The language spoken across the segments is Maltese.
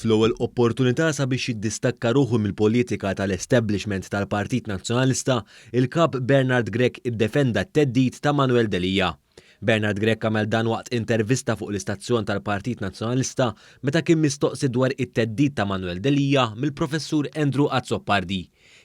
Fl-ewwel opportunità sabiex jiddistakka ruħu mill-politika tal-establishment tal-Partit Nazzjonalista, il-kap Bernard Grech iddefenda t-theddid ta' Manuel Delija. Bernard Grech għamel dan waqt intervista fuq l-istazzjon tal-Partit Nazzjonalista meta kien mistoqsi dwar it-theddid ta' Manuel Delija mill-professur Andrew Azzopardi.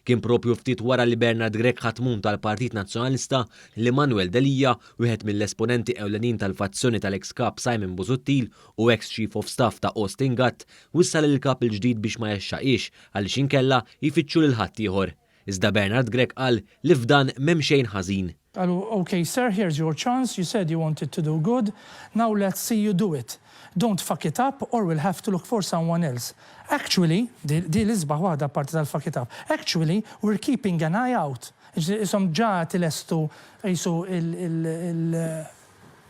Kien propju ftit wara li Bernard Grech ħatmun tal-Partit Nazzjonalista li Manuel Delija, wieħed mill-esponenti ewlenin tal-fazzjoni tal-ex-kap Simon Busuttil u ex-Chief of Staff ta' Austin Gatt, wissal il-kap il-ġdid biex ma jexxaqix għaliex inkella jfittxu lil ħadd ieħor. Iżda Bernard Grech qal li f'dan m'hemm xejn ħażin. Okay, sir, here's your chance. You said you wanted to do good. Now let's see you do it. Don't fuck it up or we'll have to look for someone else. Actually, di l-isbaħ waħda parti tal-fuck it up. Actually, we're keeping an eye out. Isom ġaħat il-estu jisu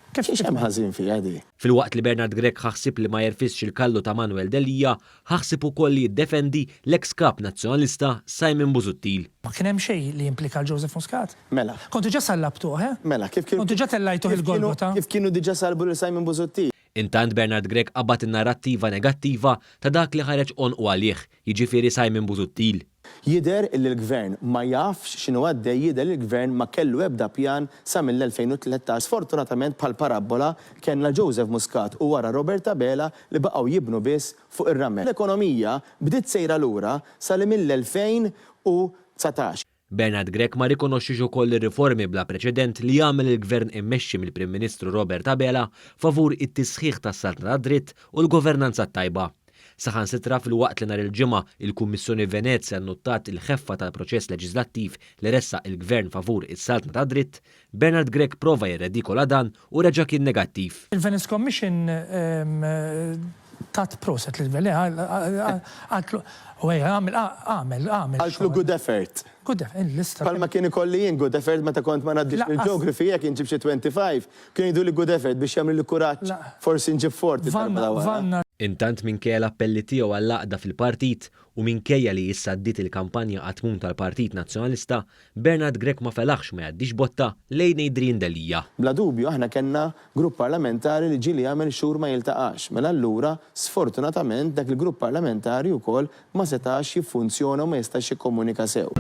Kif hemm ħażin fi għadi? Fil-waqt li Bernard Grech ħaħsib li ma jerfisx il-kallu ta' Manuel Delija, ħaħsib ukoll li jiddefendi l-ex-kap nazzjonalista Simon Busuttil. Ma kien hemm xejn li implika l-Joseph Muscat? Mela. Kontu ġa sallabtuh, eh? Mela, kif kienu? Kontu ġa tellajtuh il-Golgota? Kif kienu diġà salbu lil Simon Busuttil? Intant Bernard Grech qabad in-narrattiva negattiva ta' dak li ħareġ onqu għalih, jiġifieri Simon Busuttil. Jider illi l-gvern ma jafx x'inhu għaddej, jider li l-gvern ma kellu ebda pjan sa mill-2013. Sfortunatament bħal parabola kellna Joseph Muscat u wara Robert Abela li baqgħu jibnu biss fuq ir-ramel. L-ekonomija bdiet sejra lura sa li mill-2019. Bernard Grech ma rikonoxxix ukoll ir-riformi bla preċedent li jagħmel il-gvern immexxi mill-Prim Ministru Robert Abela favur it-tisħiħ tas-Salt ta' dritt u l-governanza tajba. Saħansitra fil-waqt li nhar il-ġimgħa il-Kummissjoni Venezia nnuttat il-ħeffa tal-proċess leġislattiv li ressaq il-Gvern favur is-Salt ta' dritt, Bernard Grech prova jirredikola dan u reġa' kien negattiv. Il-Venice Commission tat proset l-veli, għatlu, għamel. Għaltlu good effort. Good effort, l-lista. Palma kien ikolli jien good effort meta kont ma naddix il-geografija kien ġib xi 25, kien jidu li good effort biex jagħmel li kuraġġ forsi nġib 40. Intant minkejja l-appelli tiegħu għall-għaqda fil-partit u minkejja li issa ddiet il-kampanja għatmun tal-Partit Nazzjonalista, Bernard Grech ma felaħx ma jgħaddix botta lejn Adrian Delija. Bla dubju aħna kellna grupp parlamentari li ġieli jagħmel xhur ma jiltaqax. Mela allura sfortunatament dak il-grupp parlamentari wkoll ma setax jiffunzjona u ma jistax jikkomunika sew.